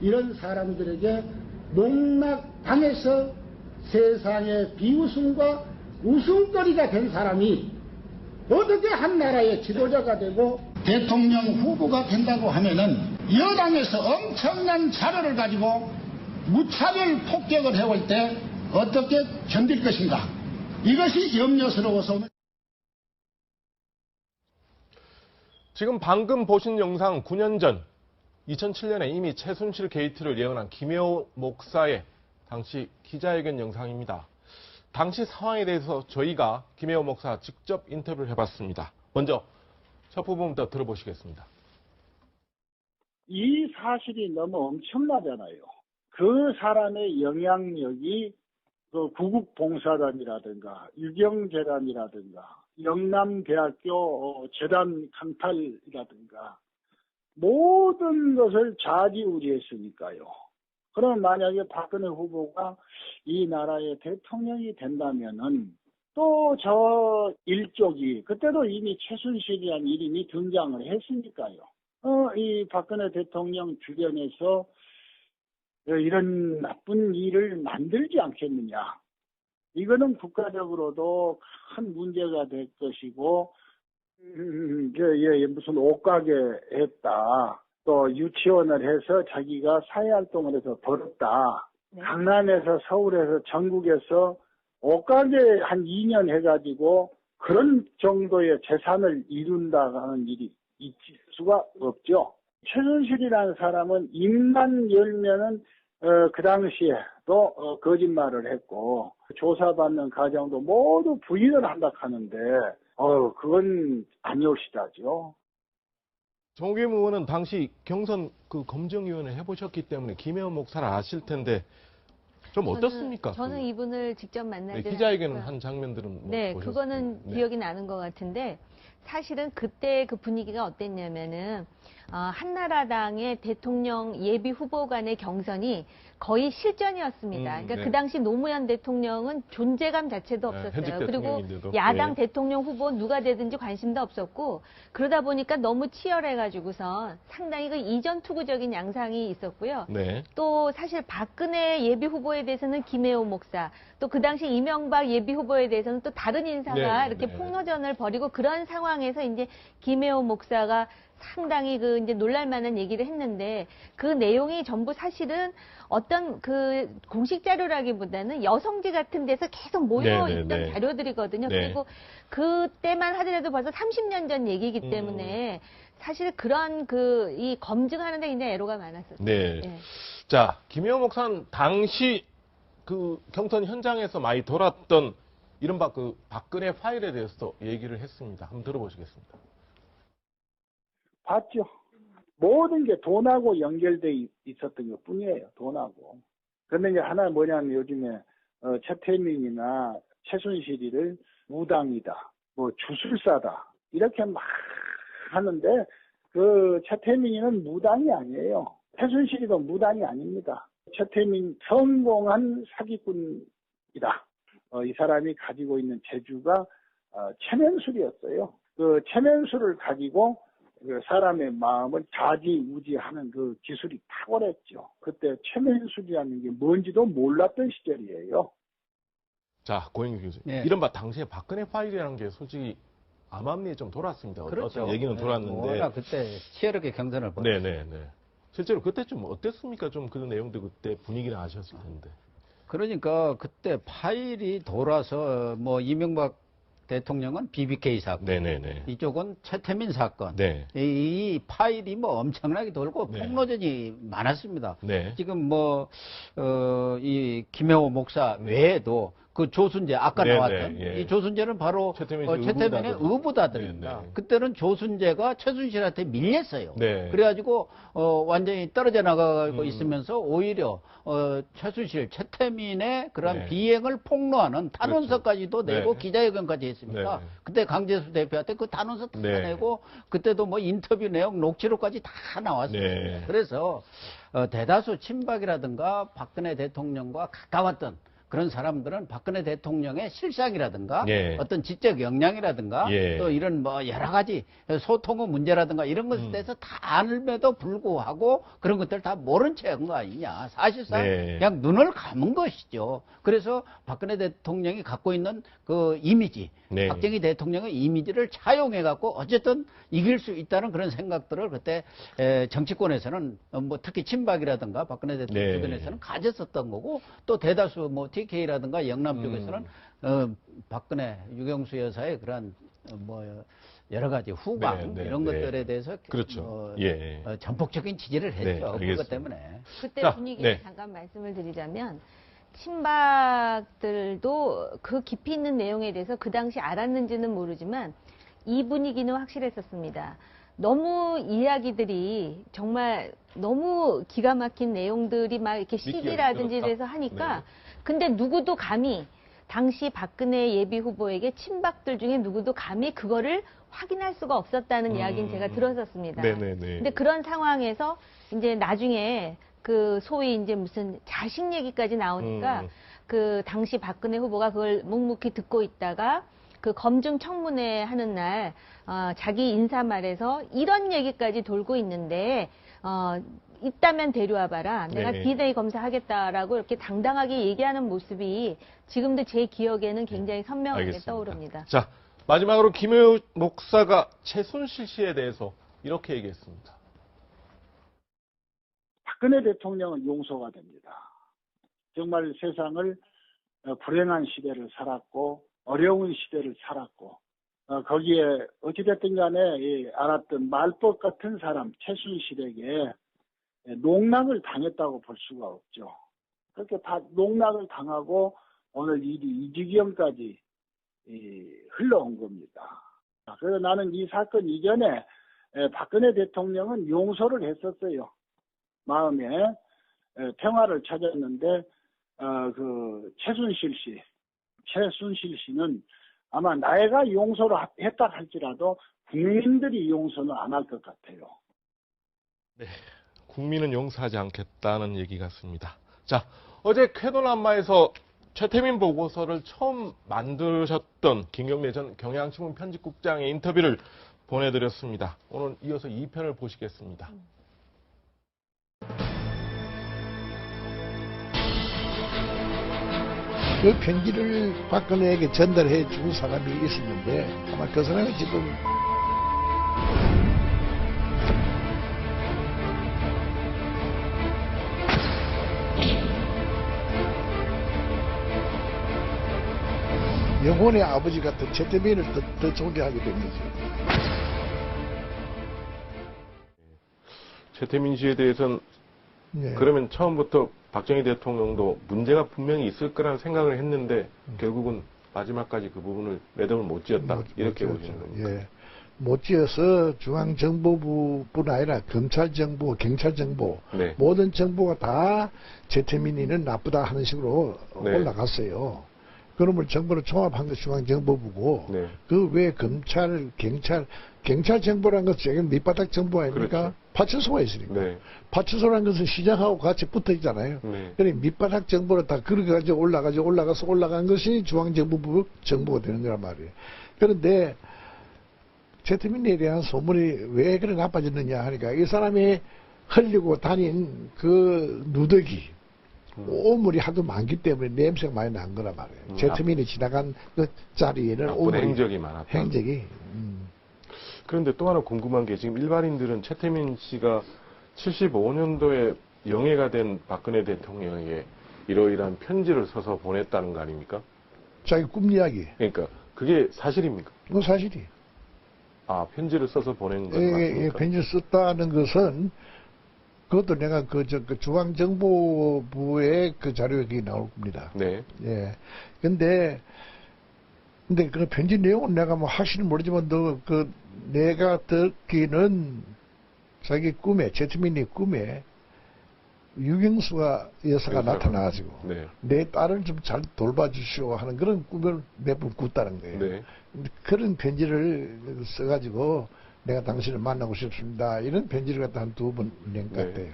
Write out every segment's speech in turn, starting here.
이런 사람들에게 농락당해서 세상의 비웃음과 웃음거리가 된 사람이 어떻게 한 나라의 지도자가 되고 대통령 후보가 된다고 하면은 여당에서 엄청난 자료를 가지고 무차별 폭격을 해올 때 어떻게 견딜 것인가. 이것이 염려스러워서. 지금 방금 보신 영상 9년 전 2007년에 이미 최순실 게이트를 예언한 김혜호 목사의 당시 기자회견 영상입니다. 당시 상황에 대해서 저희가 김혜호 목사 직접 인터뷰를 해봤습니다. 먼저 첫 부분부터 들어보시겠습니다. 이 사실이 너무 엄청나잖아요. 그 사람의 영향력이 그 구국봉사단이라든가 유경재단이라든가 영남대학교 재단 강탈이라든가 모든 것을 좌지우지했으니까요. 그럼 만약에 박근혜 후보가 이 나라의 대통령이 된다면은 또 저 일족이 그때도 이미 최순실이라는 이름이 등장을 했으니까요. 이 박근혜 대통령 주변에서 이런 나쁜 일을 만들지 않겠느냐. 이거는 국가적으로도 큰 문제가 될 것이고, 무슨 옷가게 했다. 또 유치원을 해서 자기가 사회활동을 해서 벌었다. 네. 강남에서 서울에서 전국에서 옷가게 한 2년 해가지고 그런 정도의 재산을 이룬다는 일이 있을 수가 없죠. 최순실이라는 사람은 입만 열면은 그 당시에도 거짓말을 했고 조사받는 과정도 모두 부인을 한다 하는데 그건 아니올시다죠. 정의겸 의원은 당시 경선 그 검증위원회 해보셨기 때문에 김혜원 목사를 아실 텐데 좀 어떻습니까? 저는 이분을 직접 만나지 않았고요. 기자회견 한 장면들은 뭐 네, 보셨어요? 그거는 기억이 나는 것 같은데 사실은 그때 그 분위기가 어땠냐면은 한나라당의 대통령 예비 후보 간의 경선이 거의 실전이었습니다. 그러니까 그 당시 노무현 대통령은 존재감 자체도 없었어요. 그리고 야당 대통령 후보 누가 되든지 관심도 없었고 그러다 보니까 너무 치열해가지고서 상당히 그 이전 투구적인 양상이 있었고요. 네. 또 사실 박근혜 예비 후보에 대해서는 김혜호 목사, 또 그 당시 이명박 예비 후보에 대해서는 또 다른 인사가 이렇게 폭로전을 벌이고 그런 상황에서 이제 김혜호 목사가 상당히 그 이제 놀랄만한 얘기를 했는데 그 내용이 전부 사실은 어떤 그 공식 자료라기보다는 여성지 같은 데서 계속 모여있던 자료들이거든요. 그리고 그때만 하더라도 벌써 30년 전 얘기이기 때문에 사실 그런 그 이 검증하는데 굉장히 애로가 많았었죠. 네. 네. 자, 김혜호 목사는 당시 그 경선 현장에서 많이 돌았던 이른바 그 박근혜 파일에 대해서 얘기를 했습니다. 한번 들어보시겠습니다. 봤죠. 모든 게 돈하고 연결돼 있었던 것 뿐이에요. 돈하고. 그런데 이제 하나 뭐냐면 요즘에 최태민이나 최순실이를 무당이다, 뭐 주술사다 이렇게 막 하는데 그 최태민이는 무당이 아니에요. 최순실이도 무당이 아닙니다. 최태민 성공한 사기꾼이다. 이 사람이 가지고 있는 재주가 체면술이었어요. 그 체면술을 가지고 그 사람의 마음을 좌지우지하는 그 기술이 탁월했죠. 그때 체면술이라는 게 뭔지도 몰랐던 시절이에요. 자, 고영규 교수님. 네. 이른바 당시에 박근혜 파일이라는 게 솔직히 암암리에 좀 돌았습니다. 그렇죠. 어떤 얘기는 돌았는데. 워낙 그때 치열하게 경선을 벌였죠. 네네네. 실제로 그때 좀 어땠습니까? 좀 그런 내용들 그때 분위기를 아셨을 텐데. 그러니까 그때 파일이 돌아서 뭐 이명박 대통령은 BBK 사건, 네네네. 이쪽은 최태민 사건. 네. 이 파일이 뭐 엄청나게 돌고 폭로전이 많았습니다. 네. 지금 이 김혜호 목사 외에도 그 조순재 아까 나왔던 이 조순재는 바로 최태민의 의붓아들입니다. 그때는 조순재가 최순실한테 밀렸어요. 그래가지고 완전히 떨어져 나가고 있으면서 오히려 최태민의 그런 비행을 폭로하는 탄원서까지도 내고 기자회견까지 했습니다. 그때 강재수 대표한테 그 탄원서 다 내고 그때도 뭐 인터뷰 내용 녹취록까지 다 나왔어요. 그래서 대다수 친박이라든가 박근혜 대통령과 가까웠던 그런 사람들은 박근혜 대통령의 실상이라든가 예. 어떤 지적 역량이라든가 예. 또 이런 뭐 여러 가지 소통의 문제라든가 이런 것에 대해서 다 알면도 불구하고 그런 것들 다 모른 채 한 거 아니냐. 사실상 네. 그냥 눈을 감은 것이죠. 그래서 박근혜 대통령이 갖고 있는 그 이미지, 네. 박정희 대통령의 이미지를 차용해 갖고 어쨌든 이길 수 있다는 그런 생각들을 그때 정치권에서는 뭐 특히 친박이라든가 박근혜 대통령 네. 주변에서는 가졌었던 거고 또 대다수 뭐 TK라든가 영남 쪽에서는 박근혜 유경수 여사의 그런 뭐 여러 가지 후광 네, 네, 이런 네. 것들에 대해서 그렇죠. 예. 전폭적인 지지를 했죠. 네, 그것 때문에. 그때 자, 분위기를 네. 잠깐 말씀을 드리자면 친박들도 그 깊이 있는 내용에 대해서 그 당시 알았는지는 모르지만 이 분위기는 확실했었습니다. 너무 이야기들이 정말 너무 기가 막힌 내용들이 막 이렇게 시기라든지 믿기 해서 하니까 네. 근데 누구도 감히 당시 박근혜 예비 후보에게 친박들 중에 누구도 감히 그거를 확인할 수가 없었다는 이야기는 제가 들었었습니다. 네네네. 근데 그런 상황에서 이제 나중에 그 소위 이제 무슨 자식 얘기까지 나오니까 그 당시 박근혜 후보가 그걸 묵묵히 듣고 있다가 그 검증 청문회 하는 날 자기 인사말에서 이런 얘기까지 돌고 있는데 있다면 데려와봐라. 내가 네. DNA 검사하겠다라고 이렇게 당당하게 얘기하는 모습이 지금도 제 기억에는 굉장히 선명하게 알겠습니다. 떠오릅니다. 자, 마지막으로 김혜우 목사가 최순실 씨에 대해서 이렇게 얘기했습니다. 박근혜 대통령은 용서가 됩니다. 정말 세상을 불행한 시대를 살았고 어려운 시대를 살았고 거기에 어찌됐든 간에 알았던 말벗 같은 사람 최순실에게 농락을 당했다고 볼 수가 없죠. 그렇게 다 농락을 당하고 오늘 일이 이 지경까지 흘러온 겁니다. 그래서 나는 이 사건 이전에 박근혜 대통령은 용서를 했었어요. 마음에 평화를 찾았는데 그 최순실 씨는 아마 내가 용서를 했다 할지라도 국민들이 용서는 안 할 것 같아요. 네, 국민은 용서하지 않겠다는 얘기 같습니다. 자, 어제 쾌도남마에서 최태민 보고서를 처음 만드셨던 김경래 전 경향신문 편집국장의 인터뷰를 보내드렸습니다. 오늘 이어서 2편을 보시겠습니다. 그 편지를 박근혜에게 전달해 준 사람이 있었는데 아마 그 사람이 지금 영혼의 아버지 같은 최태민을 더 존경하게 된 거죠. 최태민 씨에 대해서는 네. 그러면 처음부터 박정희 대통령도 문제가 분명히 있을 거라는 생각을 했는데 결국은 마지막까지 그 부분을 매듭을 못 지었다. 이렇게 보시는 겁니까? 예. 못 지어서 중앙정보부뿐 아니라 검찰정보, 경찰정보 네. 모든 정보가 다 최태민이는 나쁘다 하는 식으로 네. 올라갔어요. 그러면 정보를 종합한 게 중앙정보부고 네. 그 외 검찰, 경찰 정보라는 것은 밑바닥 정보 아닙니까? 그렇죠. 파출소가 있으니까. 네. 파출소라는 것은 시장하고 같이 붙어 있잖아요. 네. 그러니 밑바닥 정보를 다 그려가지고 올라가서 올라간 것이 중앙정보부 정보가 되는 거란 말이에요. 그런데 최태민에 대한 소문이 왜 그래 나빠졌느냐 하니까 이 사람이 흘리고 다닌 그 누더기 오물이 하도 많기 때문에 냄새가 많이 난 거란 말이에요. 최태민이 지나간 그 자리에는 오물이 행적이 많았다. 행적이. 그런데 또 하나 궁금한 게 지금 일반인들은 최태민 씨가 75년도에 영예가 된 박근혜 대통령에게 이러이러한 편지를 써서 보냈다는 거 아닙니까? 자기 꿈 이야기. 그러니까 그게 사실입니까? 그건 사실이. 아, 편지를 써서 보낸 건 예, 맞습니까? 편지를 썼다는 것은 그것도 내가 그 중앙정보부의 그 자료에 나올 겁니다. 네. 예. 근데 그 편지 내용은 내가 뭐 확실히 모르지만 내가 듣기는 자기 꿈에, 최태민의 꿈에 유경수가 여사가 나타나가지고 네. 내 딸을 좀 잘 돌봐주시오 하는 그런 꿈을 몇 번 꿨다는 거예요. 네. 그런 편지를 써가지고 내가 당신을 만나고 싶습니다. 이런 편지를 갖다 한 2번 낸 것 같아요.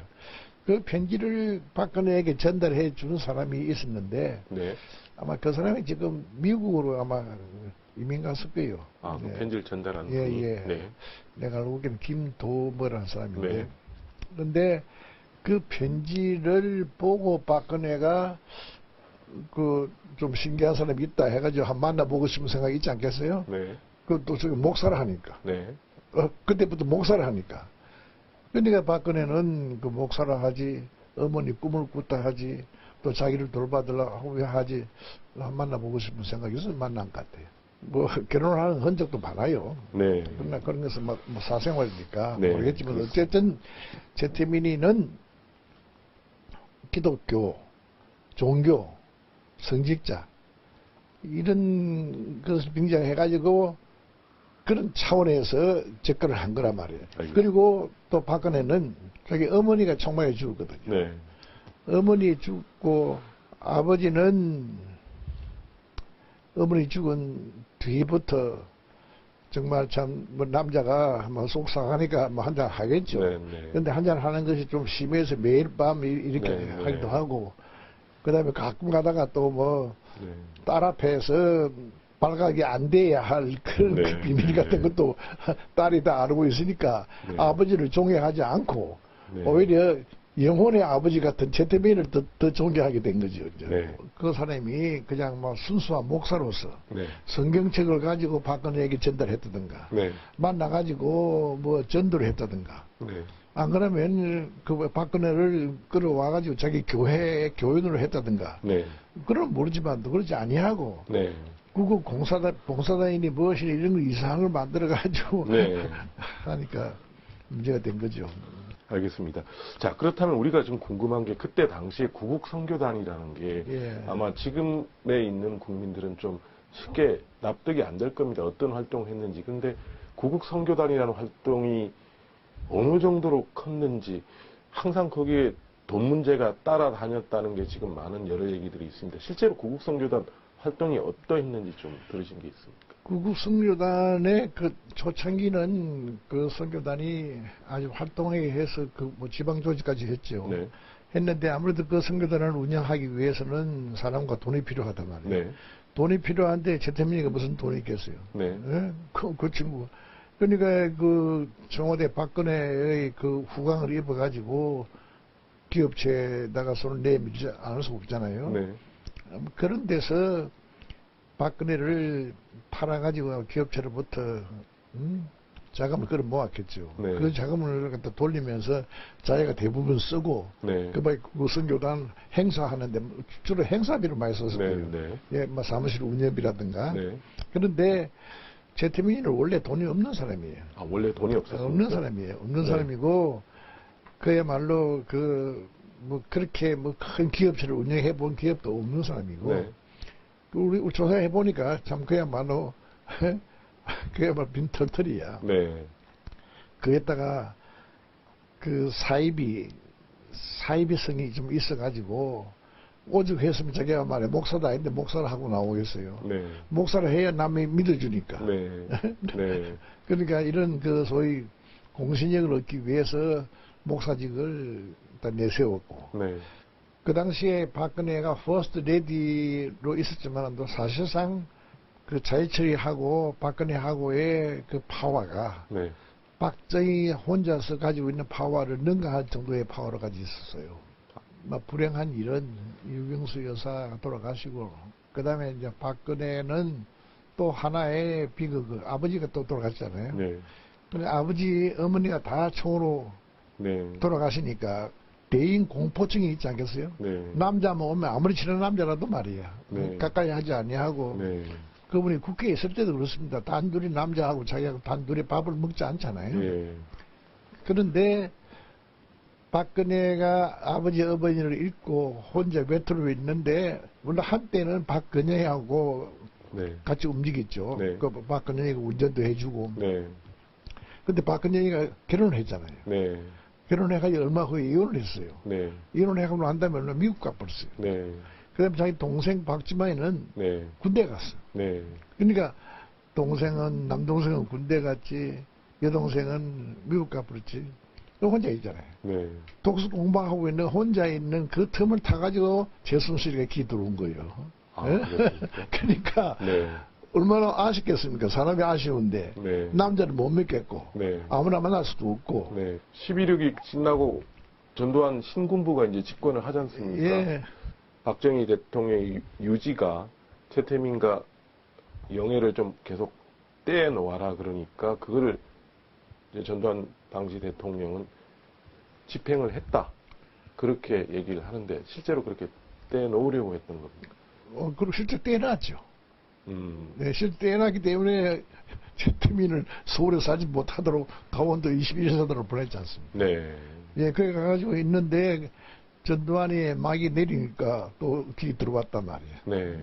그 편지를 박근혜에게 전달해 주는 사람이 있었는데 네. 아마 그 사람이 지금 미국으로 아마 이민 갔을 거예요. 아, 그 편지를 전달한 예, 분이? 예. 네. 내가 알고는 김도머라는 사람인데. 네. 그런데 그 편지를 보고 박근혜가 그 좀 신기한 사람이 있다 해가지고 한 만나보고 싶은 생각이 있지 않겠어요? 네. 그또 저기 목사를 하니까. 네. 그때부터 목사를 하니까. 그러니까 박근혜는 그 목사를 하지, 어머니 꿈을 꿨다 하지, 또 자기를 돌봐달라고 하지, 만나보고 싶은 생각이 있어서 만난 것 같아요. 뭐, 결혼하는 흔적도 많아요. 네. 그러나 그런 것은 뭐 사생활이니까 네, 모르겠지만, 그렇습니다. 어쨌든, 최태민이는 기독교, 종교, 성직자, 이런 것을 빙자해가지고, 그런 차원에서 접근을 한 거란 말이에요. 알겠습니다. 그리고 또 박근혜는 자기 어머니가 총망에 죽었거든요. 네. 어머니 죽고 아버지는 어머니 죽은 뒤부터 정말 참 뭐 남자가 뭐 속상하니까 뭐 한잔 하겠죠. 네, 네. 근데 한잔 하는 것이 좀 심해서 매일 밤 이렇게 네, 네. 하기도 하고 그다음에 가끔 가다가 또 뭐 네. 딸 앞에서 발각이 안 돼야 할 그런 네, 그 비밀 같은 네. 것도 딸이 다 알고 있으니까 네. 아버지를 존경하지 않고 네. 오히려 영혼의 아버지 같은 최태민을 더 존경하게 된 거죠. 이제. 네. 그 사람이 그냥 뭐 순수한 목사로서 네. 성경책을 가지고 박근혜에게 전달했다든가 네. 만나가지고 뭐 전도를 했다든가 네. 안 그러면 그 박근혜를 끌어와가지고 자기 교회에 교인으로 했다든가 네. 그건 모르지만 그러지 아니하고 네. 그거 봉사단이니 무엇이니 이런 거 이상한 걸 만들어가지고 네. 하니까 문제가 된 거죠. 알겠습니다. 자, 그렇다면 우리가 좀 궁금한 게 그때 당시에 구국선교단이라는 게 예. 아마 지금에 있는 국민들은 좀 쉽게 납득이 안 될 겁니다. 어떤 활동을 했는지. 근데 구국선교단이라는 활동이 어느 정도로 컸는지 항상 거기에 돈 문제가 따라다녔다는 게 지금 많은 여러 얘기들이 있습니다. 실제로 구국선교단 활동이 어떠했는지 좀 들으신 게 있습니까? 구국선교단의 그 초창기는 그 선교단이 아주 활동하게 해서 그 뭐 지방 조직까지 했죠. 네. 했는데 아무래도 그 선교단을 운영하기 위해서는 사람과 돈이 필요하단 말이에요. 네. 돈이 필요한데 최태민이가 무슨 돈이 있겠어요. 네. 예? 그렇지 뭐. 그러니까 그 청와대 박근혜의 그 후광을 입어가지고 기업체에다가 손을 내밀지 않을 수 없잖아요. 네. 그런 데서 박근혜를 팔아가지고 기업체로부터 자금을 끌어 모았겠죠. 네. 그 자금을 갖다 돌리면서 자기가 대부분 쓰고 네. 그 선교단 행사하는데 주로 행사비를 많이 썼을 네. 거예요. 네. 예, 뭐 사무실 운영비라든가. 네. 그런데 최태민이는 원래 돈이 없는 사람이에요. 아, 원래 돈이 없었어요? 없는 사람이에요. 없는 네. 사람이고 그야말로 뭐 그렇게 뭐 큰 기업체를 운영해 본 기업도 없는 사람이고 네. 우리 조사해 보니까 참 그야말로 빈털털이야. 네. 거기에다가 그 사이비성이 좀 있어가지고 오죽 했으면 자기가 말해 목사도 아닌데 목사를 하고 나오겠어요. 네. 목사를 해야 남이 믿어주니까. 네. 네. 그러니까 이런 그 소위 공신력을 얻기 위해서 목사직을 일단 내세웠고. 네. 그 당시에 박근혜가 퍼스트 레디로 있었지만 또 사실상 그 자유처리하고 박근혜하고의 그 파워가 네. 박정희 혼자서 가지고 있는 파워를 능가할 정도의 파워를 가지고 있었어요. 막 불행한 일은 유경수 여사 돌아가시고 그 다음에 이제 박근혜는 또 하나의 비극 아버지가 또 돌아갔잖아요. 네. 근데 아버지 어머니가 다 총으로 네. 돌아가시니까 대인 공포증이 있지 않겠어요? 네. 남자만 오면 아무리 친한 남자라도 말이야. 네. 가까이 하지 아니하고 네. 그분이 국회에 있을 때도 그렇습니다. 단둘이 남자하고 자기하고 단둘이 밥을 먹지 않잖아요. 네. 그런데 박근혜가 아버지 어머니를 잃고 혼자 외톨이 있는데 물론 한때는 박근혜하고 네. 같이 움직였죠. 네. 그 박근혜가 운전도 해주고. 네. 근데 박근혜가 결혼을 했잖아요. 네. 결혼해가지고 얼마 후에 이혼을 했어요. 네. 이혼하고 난 다음에 미국 가버렸어요. 네. 그 다음에 자기 동생 박지만이는 네. 군대 갔어. 네. 그러니까 남동생은 군대 갔지, 여동생은 미국 가버렸지. 혼자 있잖아요. 네. 독서 공부하고 있는 혼자 있는 그 틈을 타가지고 최순실에게 기 들어온 거예요. 아, 그러니까 네. 얼마나 아쉽겠습니까? 사람이 아쉬운데 네. 남자를 못 믿겠고 네. 아무나 만날 수도 없고. 네. 11.6이 지나고 전두환 신군부가 이제 집권을 하지 않습니까? 예. 박정희 대통령의 유지가 최태민과 영애를 좀 계속 떼놓아라 그러니까 그거를 이제 전두환 당시 대통령은 집행을 했다. 그렇게 얘기를 하는데 실제로 그렇게 떼놓으려고 했던 겁니까? 그리고 실제 떼놨죠. 네, 실제 떼놨기 때문에 최태민을 서울에 살지 못하도록 강원도 21사단으로 보냈지 않습니까? 네. 예, 그래 가지고 있는데 전두환이 막이 내리니까 또 길이 들어왔단 말이에요. 네.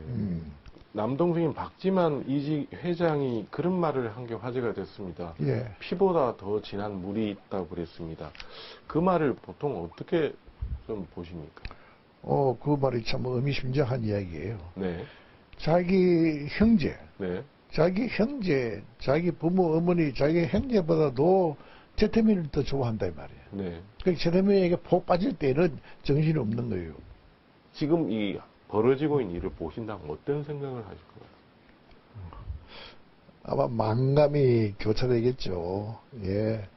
남동생인 박지만 이직 회장이 그런 말을 한 게 화제가 됐습니다. 예. 피보다 더 진한 물이 있다고 그랬습니다. 그 말을 보통 어떻게 좀 보십니까? 그 말이 참 의미심장한 이야기예요. 네. 자기 형제, 네. 자기 부모, 어머니, 자기 형제보다도 최태민을 더 좋아한다 이 말이에요. 네. 그러니까 최태민에게 폭 빠질 때는 정신이 없는 거예요. 지금 이 벌어지고 있는 일을 보신다면 어떤 생각을 하실 것 같아요? 아마 만감이 교차되겠죠. 예.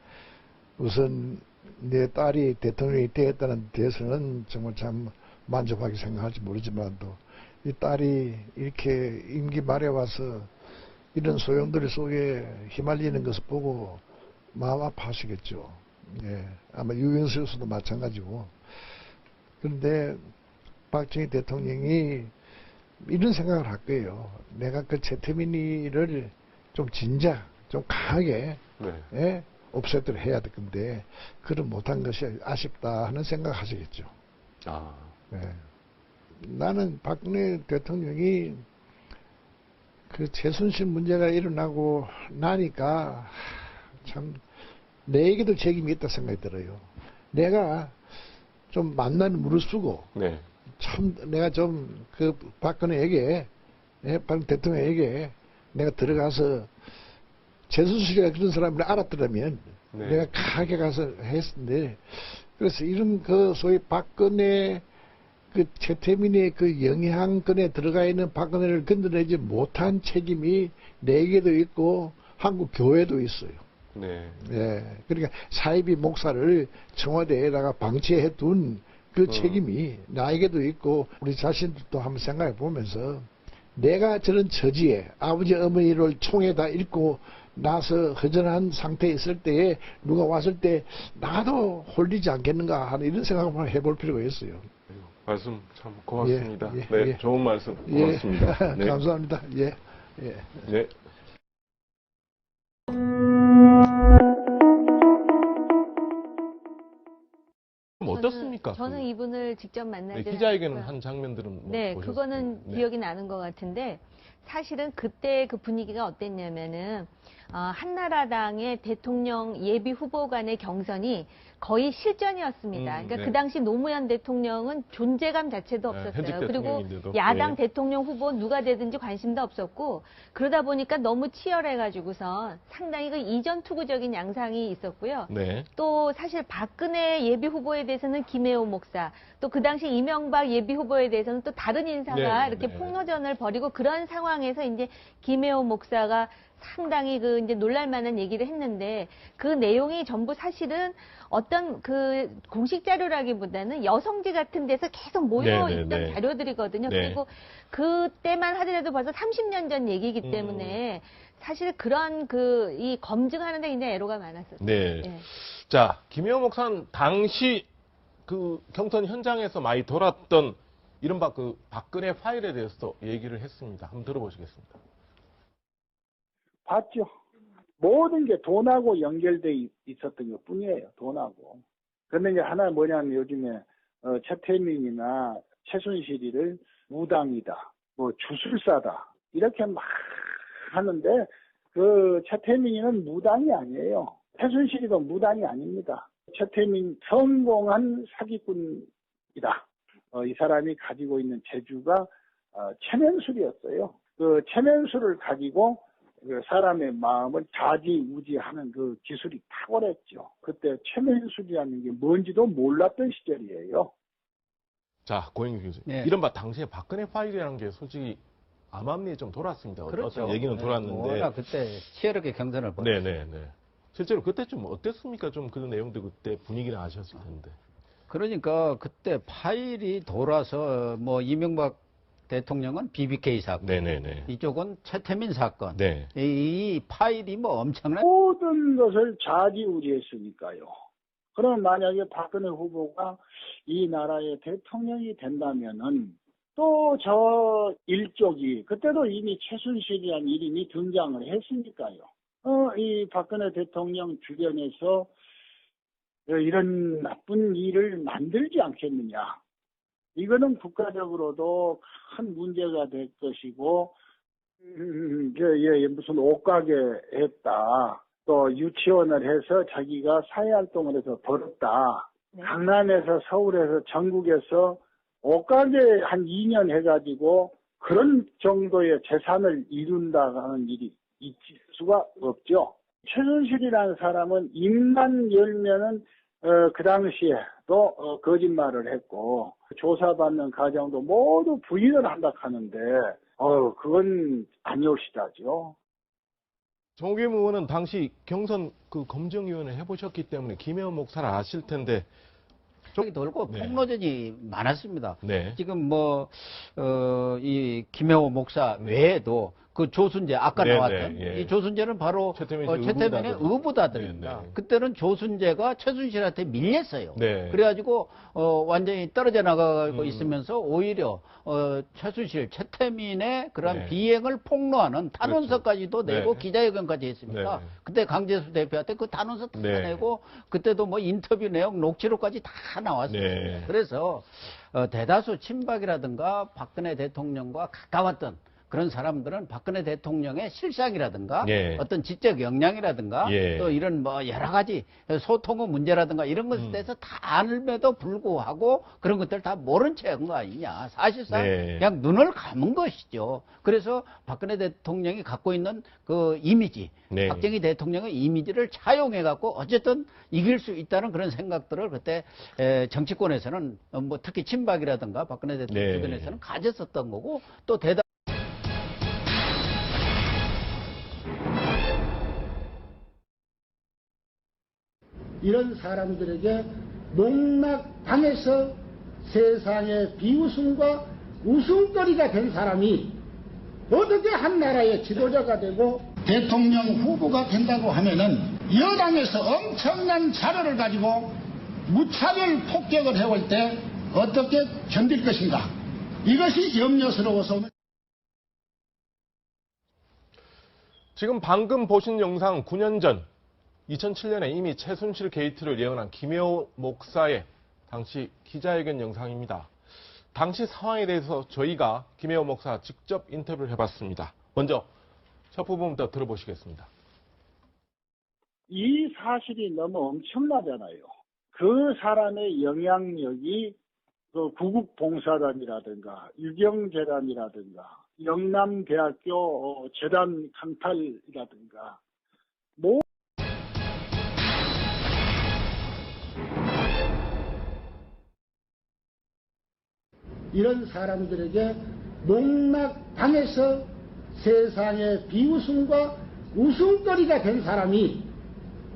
우선 내 딸이 대통령이 되었다는 데서는 정말 참 만족하게 생각할지 모르지만도 이 딸이 이렇게 임기 말에 와서 이런 소용돌이 속에 휘말리는 것을 보고 마음 아파하시겠죠. 예. 아마 유영수 교수도 마찬가지고. 그런데 박정희 대통령이 이런 생각을 할 거예요. 내가 그 최태민이를 좀 진작, 좀 강하게 네. 예? 없애도록 해야 될 건데 그걸 못한 것이 아쉽다 하는 생각을 하시겠죠. 아. 네. 나는 박근혜 대통령이 그 최순실 문제가 일어나고 나니까 참 내에게도 책임이 있다 생각이 들어요. 내가 좀 만나는 무릅쓰고 네. 참 내가 좀 그 박근혜에게 박근혜 대통령에게 내가 들어가서 최순실이가 그런 사람을 알았더라면 네. 내가 강하게 가서 했는데 그래서 이런 그 소위 박근혜 그 최태민의 그 영향권에 들어가 있는 박근혜를 건드리지 못한 책임이 내게도 있고 한국 교회도 있어요. 네. 예. 그러니까 사이비 목사를 청와대에다가 방치해 둔 그 책임이 나에게도 있고 우리 자신들도 한번 생각해 보면서 내가 저런 처지에 아버지 어머니를 총에다 잃고 나서 허전한 상태에 있을 때에 누가 왔을 때 나도 홀리지 않겠는가 하는 이런 생각을 한번 해볼 필요가 있어요. 말씀 참 고맙습니다. 예, 네, 예. 좋은 말씀 고맙습니다. 예. 네. 감사합니다. 예. 예. 네. 어떻습니까? 저는 이분을 직접 만나지 기자회견 한 장면들은 네, 그거는 기억이 나는 것 같은데 사실은 그때 그 분위기가 어땠냐면은 한나라당의 대통령 예비 후보 간의 경선이 거의 실전이었습니다. 그러니까 네. 그 당시 노무현 대통령은 존재감 자체도 없었어요. 그리고 야당 대통령 후보 누가 되든지 관심도 없었고 그러다 보니까 너무 치열해가지고서 상당히 그 이전 투구적인 양상이 있었고요. 네. 또 사실 박근혜 예비 후보에 대해서는 김혜호 목사, 또 그 당시 이명박 예비 후보에 대해서는 또 다른 인사가 이렇게 폭로전을 벌이고 그런 상황에서 이제 김혜호 목사가 상당히 그 이제 놀랄만한 얘기를 했는데 그 내용이 전부 사실은 어떤 그 공식 자료라기보다는 여성지 같은 데서 계속 모여있던 자료들이거든요. 그리고 그때만 하더라도 벌써 30년 전 얘기이기 때문에 사실 그런 그 이 검증하는데 굉장히 애로가 많았었어요. 네. 예. 자, 김혜호 목사는 당시 그 경선 현장에서 많이 돌았던 이른바 그 박근혜 파일에 대해서 얘기를 했습니다. 한번 들어보시겠습니다. 봤죠. 모든 게 돈하고 연결돼 있었던 것 뿐이에요. 돈하고. 그런데 이제 하나 뭐냐면 요즘에 최태민이나 최순실이를 무당이다, 뭐 주술사다 이렇게 막 하는데 그 최태민이는 무당이 아니에요. 최순실이도 무당이 아닙니다. 최태민 성공한 사기꾼이다. 이 사람이 가지고 있는 재주가 체면술이었어요. 그 체면술을 가지고 그 사람의 마음을 좌지우지하는 그 기술이 탁월했죠. 그때 최면술이라는 게 뭔지도 몰랐던 시절이에요. 자, 고영규 교수님. 네. 이른바 당시에 박근혜 파일이라는 게 솔직히 암암리에 좀 돌았습니다. 그렇죠. 어떤 얘기는 돌았는데. 그때 치열하게 경선을 벌였죠. 네네네. 실제로 그때 좀 어땠습니까? 좀 그런 내용들 그때 분위기를 아셨을 텐데. 그러니까 그때 파일이 돌아서 뭐 이명박 대통령은 BBK 사건, 네네네. 이쪽은 최태민 사건. 네. 이 파일이 뭐 엄청난 모든 것을 좌지우지했으니까요. 그럼 만약에 박근혜 후보가 이 나라의 대통령이 된다면은 또 저 일족이 그때도 이미 최순실이라는 이름이 등장을 했으니까요. 이 박근혜 대통령 주변에서 이런 나쁜 일을 만들지 않겠느냐. 이거는 국가적으로도 큰 문제가 될 것이고, 무슨 옷가게 했다. 또 유치원을 해서 자기가 사회활동을 해서 벌었다. 강남에서 서울에서 전국에서 옷가게 한 2년 해가지고 그런 정도의 재산을 이룬다는 일이 있을 수가 없죠. 최순실이라는 사람은 입만 열면은 그 당시에도 거짓말을 했고 조사받는 과정도 모두 부인을 한다 하는데 그건 아니올시다죠. 정호겸 의원은 당시 경선 그 검증위원회 해보셨기 때문에 김혜원 목사를 아실 텐데. 저기 돌고 네. 폭로전이 많았습니다. 네. 지금 이 김혜호 목사 외에도 그 조순재 아까 네, 나왔던 네, 예. 이 조순재는 바로 최태민의 의붓아들입니다. 네, 네. 그때는 조순재가 최순실한테 밀렸어요. 네. 그래가지고 완전히 떨어져 나가고 있으면서 오히려 최순실, 최태민의 그런 네. 비행을 폭로하는 탄원서까지도 그렇죠. 내고 네. 기자회견까지 했습니다. 네. 그때 강재수 대표한테 그 탄원서 다 네. 내고 그때도 뭐 인터뷰 내용 녹취록까지 다 나왔어요. 네. 그래서 대다수 친박이라든가 박근혜 대통령과 가까웠던 그런 사람들은 박근혜 대통령의 실상이라든가 예. 어떤 지적 역량이라든가 예. 또 이런 뭐 여러 가지 소통의 문제라든가 이런 것에 대해서 다 알면도 불구하고 그런 것들 다 모른 채 한 거 아니냐. 사실상 네. 그냥 눈을 감은 것이죠. 그래서 박근혜 대통령이 갖고 있는 그 이미지, 네. 박정희 대통령의 이미지를 차용해 갖고 어쨌든 이길 수 있다는 그런 생각들을 그때 정치권에서는 뭐 특히 친박이라든가 박근혜 대통령 네. 주변에서는 가졌었던 거고 또 대단 이런 사람들에게 농락당해서 세상의 비웃음과 웃음거리가 된 사람이 어떻게 한 나라의 지도자가 되고 대통령 후보가 된다고 하면은 여당에서 엄청난 자료를 가지고 무차별 폭격을 해올 때 어떻게 견딜 것인가. 이것이 염려스러워서 지금 방금 보신 영상 9년 전 2007년에 이미 최순실 게이트를 예언한 김혜호 목사의 당시 기자회견 영상입니다. 당시 상황에 대해서 저희가 김혜호 목사 직접 인터뷰를 해봤습니다. 먼저 첫 부분부터 들어보시겠습니다. 이 사실이 너무 엄청나잖아요. 그 사람의 영향력이 그 구국봉사단이라든가 유경재단이라든가 영남대학교 재단 강탈이라든가 이런 사람들에게 농락당해서 세상의 비웃음과 웃음거리가 된 사람이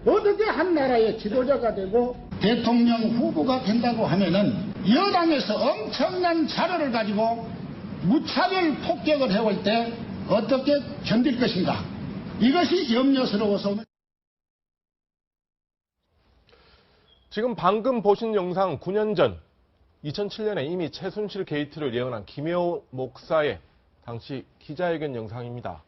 어떻게 한 나라의 지도자가 되고 대통령 후보가 된다고 하면은 여당에서 엄청난 자료를 가지고 무차별 폭격을 해올 때 어떻게 견딜 것인가. 이것이 염려스러워서 지금 방금 보신 영상 9년 전 2007년에 이미 최순실 게이트를 예언한 김혜호 목사의 당시 기자회견 영상입니다.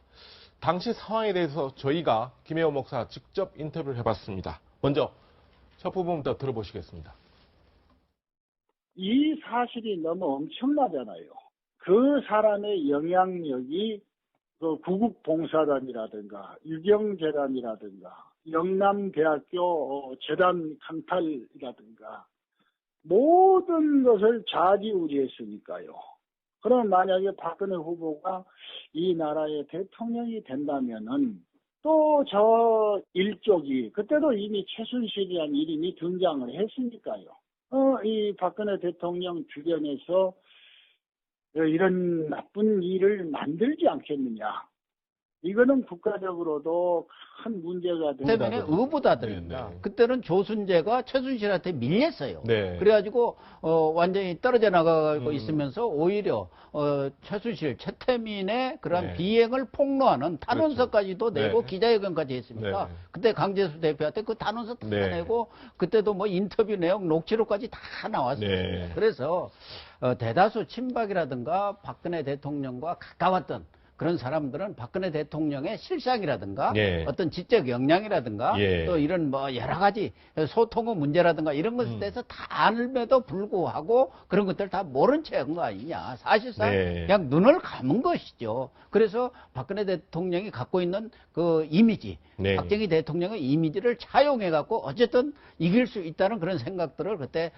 당시 상황에 대해서 저희가 김혜호 목사 직접 인터뷰를 해봤습니다. 먼저 첫 부분부터 들어보시겠습니다. 이 사실이 너무 엄청나잖아요. 그 사람의 영향력이 그 구국봉사단이라든가 유경재단이라든가 영남대학교 재단 강탈이라든가 모든 것을 좌지우지했으니까요. 그럼 만약에 박근혜 후보가 이 나라의 대통령이 된다면은 또 저 일족이 그때도 이미 최순실이라는 이름이 등장을 했으니까요. 이 박근혜 대통령 주변에서 이런 나쁜 일을 만들지 않겠느냐. 이거는 국가적으로도 큰 문제가 때문에 된다. 의붓아들입니다. 그때는 조순재가 최순실한테 밀렸어요. 네. 그래가지고 완전히 떨어져 나가고 있으면서 오히려 최순실, 최태민의 그런 네. 비행을 폭로하는 탄원서까지도 그렇죠. 내고 네. 기자회견까지 했습니다. 네. 그때 강재수 대표한테 그 탄원서 다 네. 내고 그때도 뭐 인터뷰 내용, 녹취록까지 다 나왔어요. 네. 그래서 대다수 친박이라든가 박근혜 대통령과 가까웠던 그런 사람들은 박근혜 대통령의 실상이라든가 예. 어떤 지적 역량이라든가 예. 또 이런 뭐 여러 가지 소통의 문제라든가 이런 것에 대해서 다 알면도 불구하고 그런 것들 다 모른 채 한 거 아니냐. 사실상 네. 그냥 눈을 감은 것이죠. 그래서 박근혜 대통령이 갖고 있는 그 이미지, 네. 박정희 대통령의 이미지를 차용해 갖고 어쨌든 이길 수 있다는 그런 생각들을 그때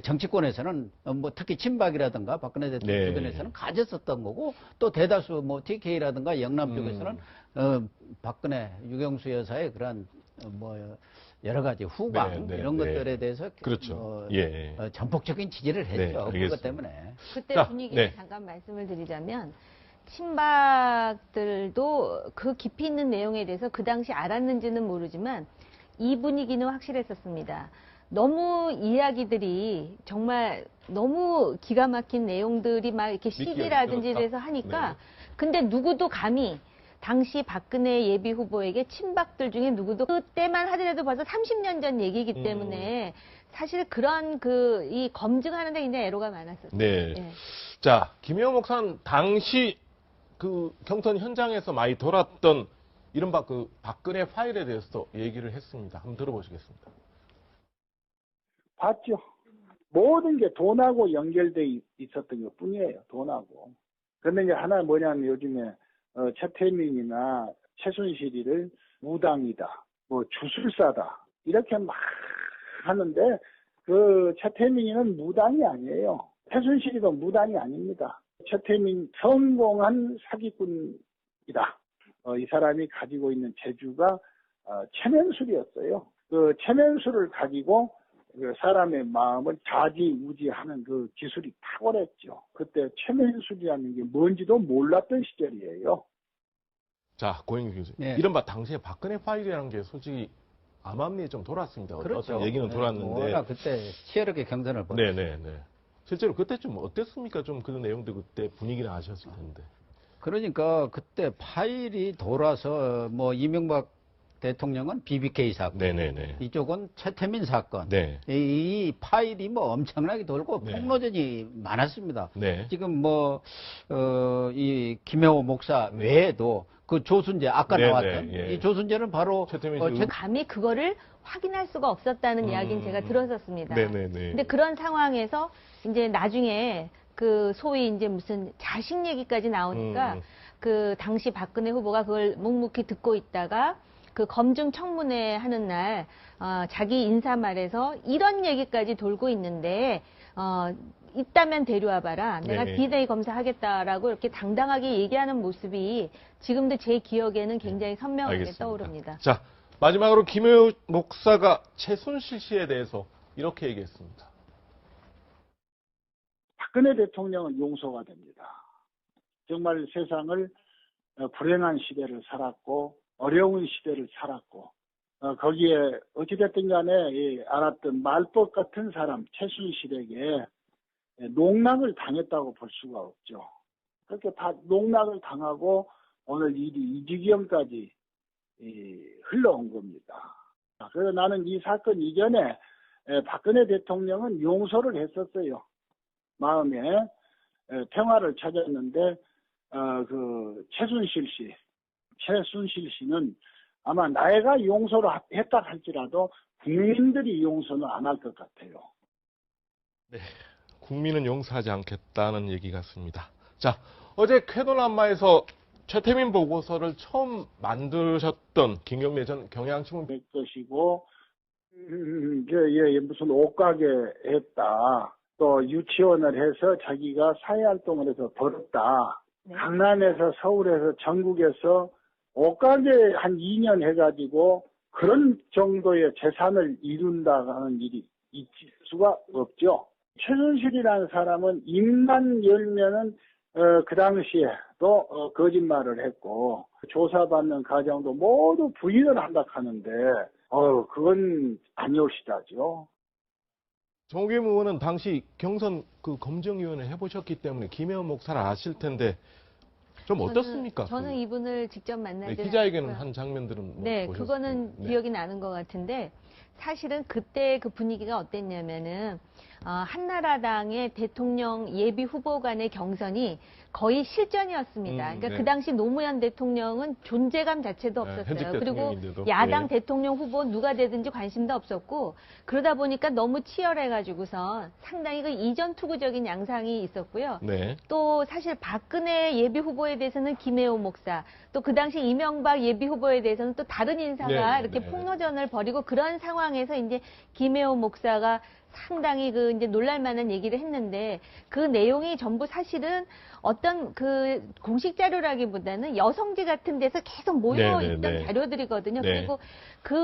정치권에서는 뭐 특히 친박이라든가 박근혜 대통령 네. 주변에서는 가졌었던 거고 또 대다수 뭐 TK라든가 영남 쪽에서는 박근혜 유경수 여사의 그런 뭐 여러 가지 후광 네, 네, 이런 네. 것들에 대해서 그렇죠. 예. 전폭적인 지지를 네, 했죠. 알겠습니다. 그것 때문에. 그때 자, 분위기를 네. 잠깐 말씀을 드리자면 친박들도 그 깊이 있는 내용에 대해서 그 당시 알았는지는 모르지만 이 분위기는 확실했었습니다. 너무 이야기들이 정말 너무 기가 막힌 내용들이 막 이렇게 CG라든지 힘들었다. 돼서 하니까 네. 근데 누구도 감히 당시 박근혜 예비 후보에게 친박들 중에 누구도 그때만 하더라도 벌써 30년 전 얘기이기 때문에 사실 그런 이 검증하는 데 굉장히 애로가 많았었어요. 네. 예. 자, 김혜호 목사는 당시 그 경선 현장에서 많이 돌았던 이른바 그 박근혜 파일에 대해서 얘기를 했습니다. 한번 들어보시겠습니다. 봤죠. 모든 게 돈하고 연결돼 있었던 것 뿐이에요. 돈하고. 그런데 이제 하나 뭐냐면 요즘에 최태민이나 최순실이를 무당이다, 뭐 주술사다 이렇게 막 하는데 그 최태민이는 무당이 아니에요. 최순실이도 무당이 아닙니다. 최태민 성공한 사기꾼이다. 이 사람이 가지고 있는 재주가 체면술이었어요. 그 체면술을 가지고 그 사람의 마음을 좌지우지하는 그 기술이 탁월했죠. 그때 체면술이라는 게 뭔지도 몰랐던 시절이에요. 자, 고영규 교수님. 네. 이른바 당시에 박근혜 파일이라는 게 솔직히 암암리에 좀 돌았습니다. 그렇죠. 어떤 얘기는 돌았는데. 워낙 그때 치열하게 경선을 벌였죠. 네네네. 실제로 그때 좀 어땠습니까? 좀 그런 내용들 그때 분위기는 아셨을 텐데. 그러니까 그때 파일이 돌아서 뭐 이명박 대통령은 BBK 사건, 네네네. 이쪽은 최태민 사건. 네. 이 파일이 뭐 엄청나게 돌고 네. 폭로전이 많았습니다. 네. 지금 뭐 이 김혜호 목사 외에도 그 조순재 아까 네, 나왔던 네, 예. 이 조순재는 바로 최태민 씨 감히 그거를 확인할 수가 없었다는 이야기는 제가 들었었습니다. 네네네. 근데 그런 상황에서 이제 나중에 그 소위 이제 무슨 자식 얘기까지 나오니까 그 당시 박근혜 후보가 그걸 묵묵히 듣고 있다가 그 검증 청문회 하는 날 자기 인사말에서 이런 얘기까지 돌고 있는데 있다면 데려와봐라. 내가 네. DNA 검사하겠다라고 이렇게 당당하게 얘기하는 모습이 지금도 제 기억에는 굉장히 선명하게 알겠습니다. 떠오릅니다. 자, 마지막으로 김혜호 목사가 최순실 씨에 대해서 이렇게 얘기했습니다. 박근혜 대통령은 용서가 됩니다. 정말 세상을 불행한 시대를 살았고 어려운 시대를 살았고 거기에 어찌됐든 간에 알았던 말벗 같은 사람 최순실에게 농락을 당했다고 볼 수가 없죠. 그렇게 다 농락을 당하고 오늘 일이 이 지경까지 흘러온 겁니다. 그래서 나는 이 사건 이전에 박근혜 대통령은 용서를 했었어요. 마음에 평화를 찾았는데 그 최순실 씨는 아마 내가 용서를 했다 할지라도 국민들이 용서는 안 할 것 같아요. 네, 국민은 용서하지 않겠다는 얘기 같습니다. 자, 어제 쾌도남마에서 최태민 보고서를 처음 만드셨던 김경래 전 경향신문 될 것이고 무슨 옷가게 했다. 또 유치원을 해서 자기가 사회활동을 해서 벌었다. 네. 강남에서 서울에서 전국에서 옷가게 한 2년 해가지고 그런 정도의 재산을 이룬다는 일이 있을 수가 없죠. 최순실이라는 사람은 입만 열면은 그 당시에도 거짓말을 했고 조사받는 과정도 모두 부인을 한다 하는데 그건 아니올시다죠. 정우겸 의원은 당시 경선 그 검증위원회 해보셨기 때문에 김혜원 목사를 아실 텐데 좀 어떻습니까? 저는 이분을 직접 만나지 기자회견 한 장면들은 뭐 네, 보셨어요? 그거는 네. 기억이 나는 것 같은데 사실은 그때 그 분위기가 어땠냐면은 한나라당의 대통령 예비 후보 간의 경선이 거의 실전이었습니다. 그러니까 네. 그 당시 노무현 대통령은 존재감 자체도 네, 없었어요. 현직 그리고 대통령인데도. 야당 예. 대통령 후보는 누가 되든지 관심도 없었고 그러다 보니까 너무 치열해가지고서 상당히 그 이전 투구적인 양상이 있었고요. 네. 또 사실 박근혜 예비 후보에 대해서는 김혜호 목사, 또 그 당시 이명박 예비 후보에 대해서는 또 다른 인사가 네, 이렇게 네. 폭로전을 벌이고 그런 상황에서 이제 김혜호 목사가 상당히 그 이제 놀랄만한 얘기를 했는데 그 내용이 전부 사실은 어떤 그 공식 자료라기보다는 여성지 같은 데서 계속 모여 네, 네, 있던 네. 자료들이거든요. 네. 그리고 그